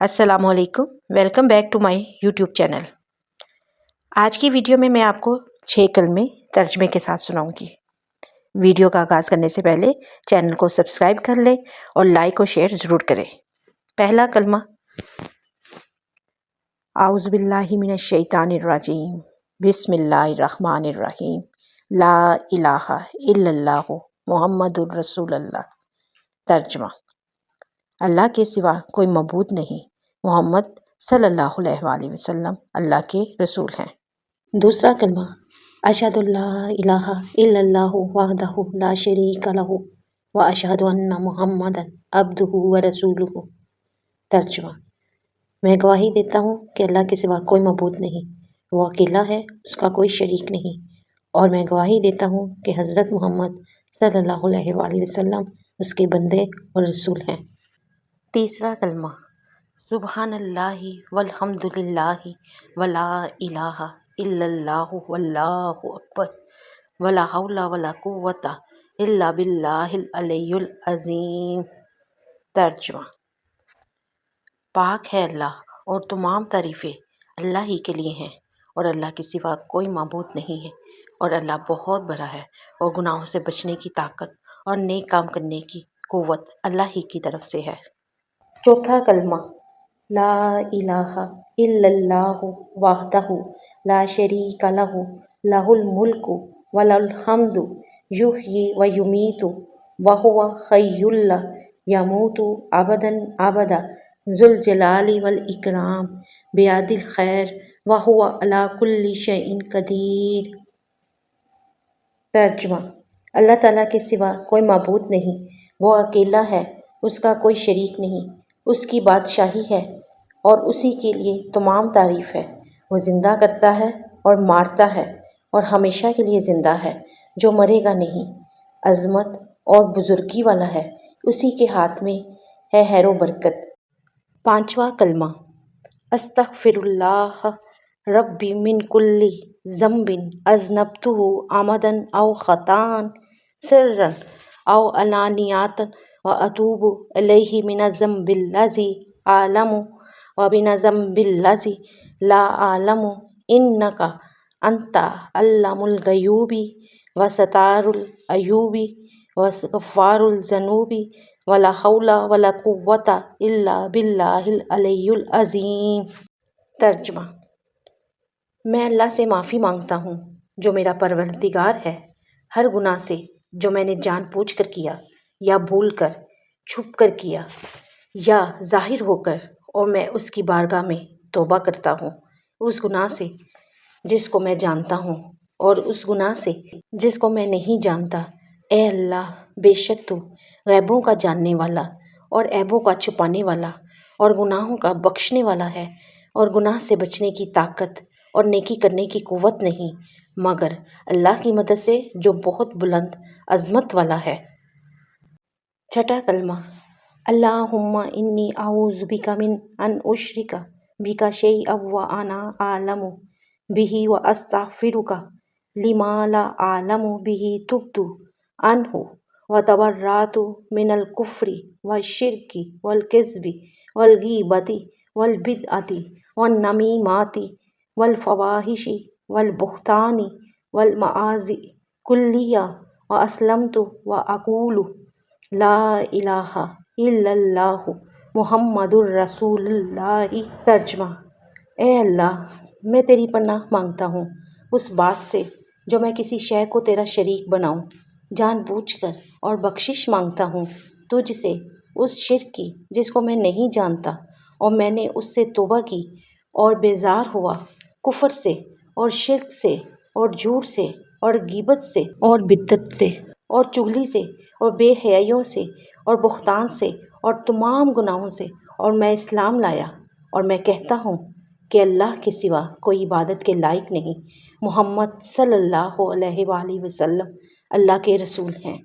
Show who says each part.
Speaker 1: अस्सलाम वालेकुम, welcome back to my YouTube channel. आज की वीडियो में मैं आपको 6 कलमे तर्जमे के साथ सुनाऊंगी। वीडियो का आगाज़ करने से पहले चैनल को सब्सक्राइब कर लें और लाइक और शेयर ज़रूर करें। पहला कलमा, आऊज़ु बिल्लाहि मिनश शैतानिर रजीम, बिस्मिल्लाहिर रहमानिर रहीम, ला इलाहा इल्लल्लाहु मुहम्मदुर रसूलुल्लाह। तर्जमा, अल्लाह के सिवा कोई मबूद नहीं, मोहम्मद सल्लल्लाहु अलैहि वसल्लम अल्लाह के रसूल हैं। दूसरा कलमा, अशहदु अल्ला इलाहा इल्लल्लाहु वहदहु ला शरीका लहु व अशहदु अन्ना मुहम्मदन अब्दुहु व रसूलुहु। तर्जमा, मैं गवाही देता हूँ कि अल्लाह के सिवा कोई मबूद नहीं, वो अकेला है, उसका कोई शरीक नहीं, और मैं गवाही देता हूँ कि हज़रत मोहम्मद सल्लल्लाहु अलैहि वसल्लम उसके बंदे और रसूल हैं। तीसरा कलमा, सुबहानल्लाहि वल्हम्दुलिल्लाहि वला इलाहा इल्लल्लाहु वल्लाहु अकबर वला हौला वला कुव्वता इल्ला बिल्लाहिल अलियुल अज़ीम। तर्जुमा, पाक है अल्लाह और तमाम तारीफ़ें अल्लाह ही के लिए हैं और अल्लाह के सिवा कोई माबूद नहीं है, और अल्लाह बहुत बड़ा है और गुनाहों से बचने की ताकत और नेक काम करने की कुव्वत अल्लाह ही की तरफ से है। चौथा कलमा, ला इलाहा इल्लल्लाहु वहदहु ला शरीका लहु लहुल मुल्कु व लहुल हम्दु युहयी व युमीतु व हुवा हय्युल ला यमूतु अबदन अबदा ज़ुल जलाली वल इकराम बियदिल खैर व हुवा अला कुल्ली शैइन कदीर। तर्जुमा, अल्लाह ताला के सिवा कोई माबूद नहीं, वो अकेला है, उसका कोई शरीक नहीं, उसकी बादशाही है और उसी के लिए तमाम तारीफ़ है। वो ज़िंदा करता है और मारता है और हमेशा के लिए ज़िंदा है, जो मरेगा नहीं, अज़मत और बुज़ुर्गी वाला है, उसी के हाथ में है खैर व बरकत। पांचवा कलमा, अस्तग़फ़िरुल्लाह रब्बी मिन कुल्ली ज़म्बिन अज़नबतुहु आमदन औ ख़ताअन सिर्रन औ अलानियातन व अतूबु अलैहि मिनज़ ज़म्बिल्लज़ी आलमु व मिनज़ ज़म्बिल्लज़ी ला आलमु इन्नका अंता अल्लामुल ग़यूबी व सतारुल अयूबी व गफ़्फ़ारुल ज़नूबी वला हौला वला कुव्वता इल्ला बिल्लाहिल अलियुल अज़ीम। तर्जुमा, मैं अल्लाह से माफ़ी मांगता हूँ जो मेरा परवरदिगार है, हर गुनाह से जो मैंने जानबूझ कर किया या भूल कर, छुप कर किया या ज़ाहिर होकर, और मैं उसकी बारगाह में तौबा करता हूँ उस गुनाह से जिसको मैं जानता हूँ और उस गुनाह से जिसको मैं नहीं जानता। ए अल्लाह, बेशक तू गैबों का जानने वाला और ऐबों का छुपाने वाला और गुनाहों का बख्शने वाला है, और गुनाह से बचने की ताकत और नेकी करने की कुव्वत नहीं मगर अल्लाह की मदद से जो बहुत बुलंद अज़मत वाला है। छठा कलमा, अल्लाहुम्मा इन्नी आऊज़ु बिका मिन अन उश्रिका बिका शैअन व अना आलमु बिही व अस्तग़फ़िरुका लिमा ला आलमु बिही तुब्तु अन्हु व तबर्रअतु मिनल कुफ्रि व शिर्की वल किज़्बि वल गीबति वल बिदअति वन नमीमाति वल फ़वाहिशि वल बुहतानि वल मआज़ि कुल्लिहा व अस्लमतु व अक़ूलु ला इलाहा इल्लल्लाहु मुहम्मदुर रसूलुल्लाह। तर्जुमा, ए अल्लाह, मैं तेरी पनाह मांगता हूँ उस बात से जो मैं किसी शय को तेरा शरीक बनाऊँ जानबूझकर, और बख्शिश मांगता हूँ तुझसे उस शिर्क की जिसको मैं नहीं जानता, और मैंने उससे तौबा की और बेजार हुआ कुफ्र से और शिर्क से और झूठ से और गीबत से और बिद्दत से और चुगली से और बेहयाइयों से और बुहतान से और तमाम गुनाहों से, और मैं इस्लाम लाया और मैं कहता हूँ कि अल्लाह के सिवा कोई इबादत के लायक नहीं, मोहम्मद सल्लल्लाहु अलैहि वसल्लम अल्लाह के रसूल हैं।